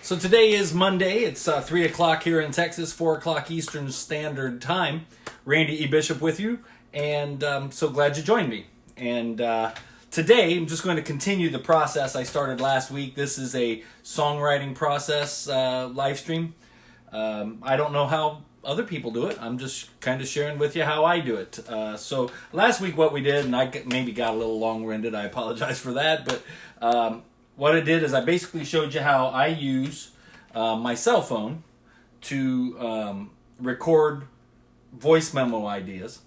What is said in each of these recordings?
So today is Monday. It's 3 o'clock here in Texas, 4 o'clock Eastern Standard Time. Randy E. Bishop with you, and I'm so glad you joined me. And today I'm just going to continue the process I started last week. This is a songwriting process live stream. I don't know how other people do it. I'm just kind of sharing with you how I do it. So last week what we did, and I maybe got a little long-winded, I apologize for that, but what I did is I basically showed you how I use my cell phone to record voice memo ideas.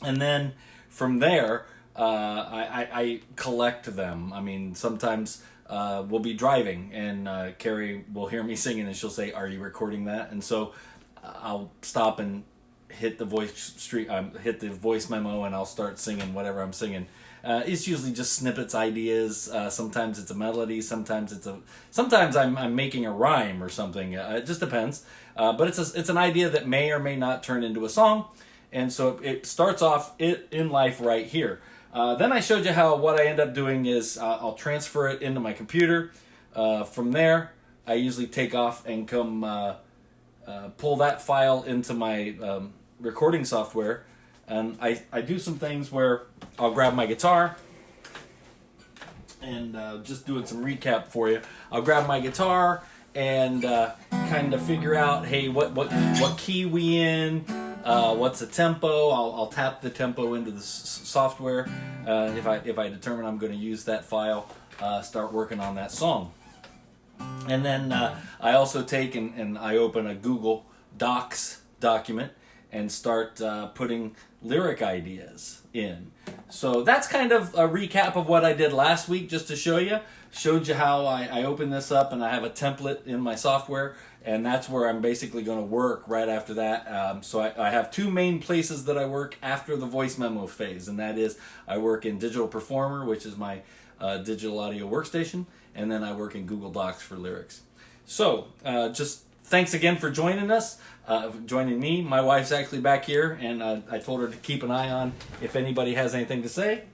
And then from there, I collect them. I mean, sometimes we'll be driving and Carrie will hear me singing and she'll say, "Are you recording that?" And so I'll stop and hit the voice memo and I'll start singing whatever I'm singing. It's usually just snippets, ideas. Sometimes it's a melody. Sometimes I'm making a rhyme or something. It just depends. But it's an idea that may or may not turn into a song. And so it starts off in life right here. Then I showed you how what I end up doing is I'll transfer it into my computer. From there, I usually take off and come pull that file into my recording software. And I do some things where I'll grab my guitar and just doing some recap for you. I'll grab my guitar and kind of figure out, hey, what key we in, what's the tempo. I'll tap the tempo into the software if I determine I'm going to use that file. Start working on that song, and then I also take and I open a Google Docs document and start putting lyric ideas in. So that's kind of a recap of what I did last week, just to show you. Showed you how I open this up and I have a template in my software, and that's where I'm basically going to work right after that. So I have two main places that I work after the voice memo phase, and that is I work in Digital Performer, which is my digital audio workstation, and then I work in Google Docs for lyrics. So just thanks again for joining us, joining me. My wife's actually back here, and I told her to keep an eye on if anybody has anything to say.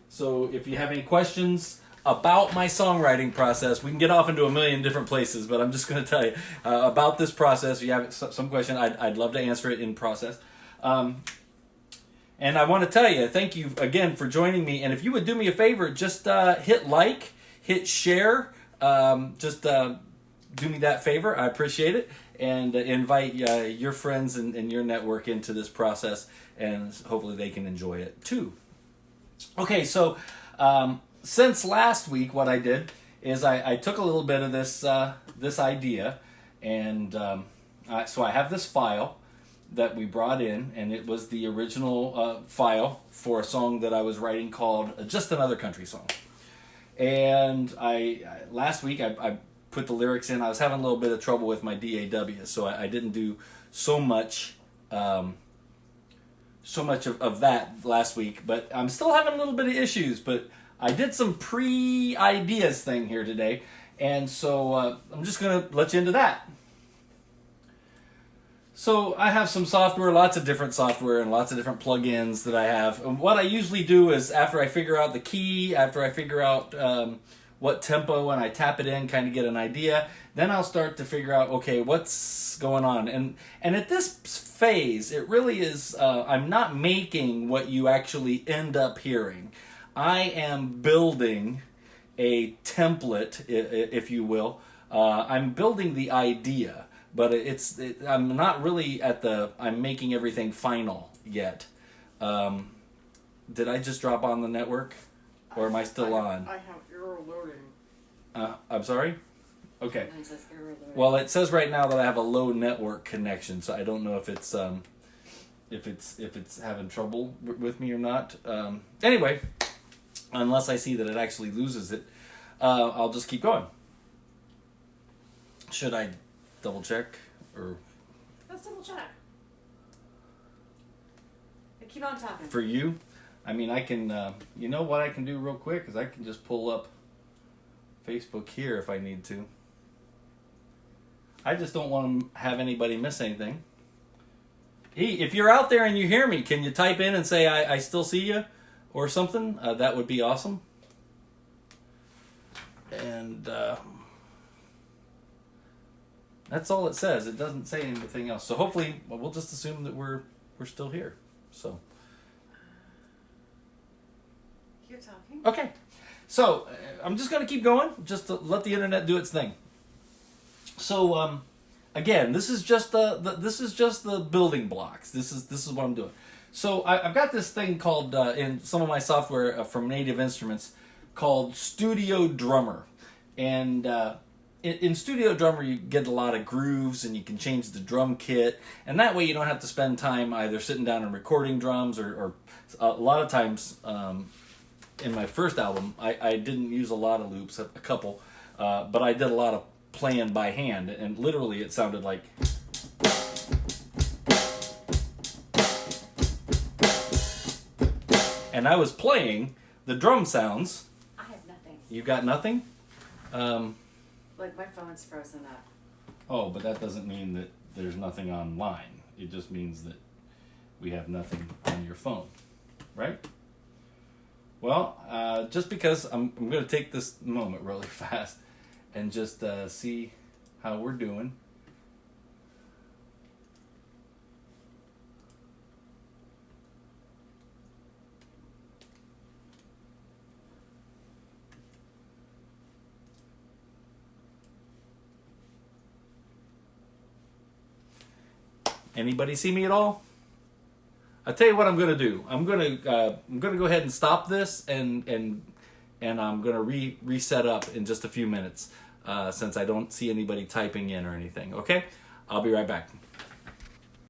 So if you have any questions about my songwriting process, we can get off into a million different places, but I'm just going to tell you about this process. If you have some question, I'd love to answer it in process. And I want to tell you, thank you again for joining me. And if you would do me a favor, just hit like, hit share, do me that favor. I appreciate it. And invite your friends and your network into this process, and hopefully they can enjoy it too. Okay, so since last week, what I did is I took a little bit of this idea, and so I have this file that we brought in, and it was the original file for a song that I was writing called Just Another Country Song. And last week I put the lyrics in. I was having a little bit of trouble with my DAW, so I didn't do so much of that last week. But I'm still having a little bit of issues. But I did some pre-ideas thing here today, and so I'm just going to let you into that. So I have some software, lots of different software and lots of different plugins that I have. And what I usually do is after I figure out the key, after I figure out what tempo, and I tap it in, kind of get an idea, then I'll start to figure out, okay, what's going on. And at this phase, it really is, I'm not making what you actually end up hearing. I am building a template, if you will. I'm building the idea, but I'm not really I'm making everything final yet. Did I just drop on the network? Or am I still on? I have error loading. I'm sorry? Okay. Mine says error loading. Well, it says right now that I have a low network connection, so I don't know if it's having trouble with me or not. Anyway, unless I see that it actually loses it, I'll just keep going. Should I double check or? Let's double check. Keep on talking. For you? I mean, I can, you know what I can do real quick is I can just pull up Facebook here if I need to. I just don't want to have anybody miss anything. Hey, if you're out there and you hear me, can you type in and say I still see you or something? That would be awesome. And That's all it says. It doesn't say anything else. So hopefully, we'll just assume that we're still here. So Keep talking. okay. So I'm just gonna keep going, just to let the internet do its thing. So again, this is just the building blocks. This is what I'm doing. So I've got this thing called in some of my software from Native Instruments called Studio Drummer, and in Studio Drummer you get a lot of grooves and you can change the drum kit, and that way you don't have to spend time either sitting down and recording drums or a lot of times. In my first album, I didn't use a lot of loops, a couple, but I did a lot of playing by hand, and literally it sounded like. And I was playing the drum sounds. I have nothing. You got nothing? Like my phone's frozen up. Oh, but that doesn't mean that there's nothing online. It just means that we have nothing on your phone, right? Well, just because I'm going to take this moment really fast and just see how we're doing. Anybody see me at all? I'll tell you what I'm going to do. I'm going to go ahead and stop this, and I'm going to reset up in just a few minutes since I don't see anybody typing in or anything. Okay? I'll be right back.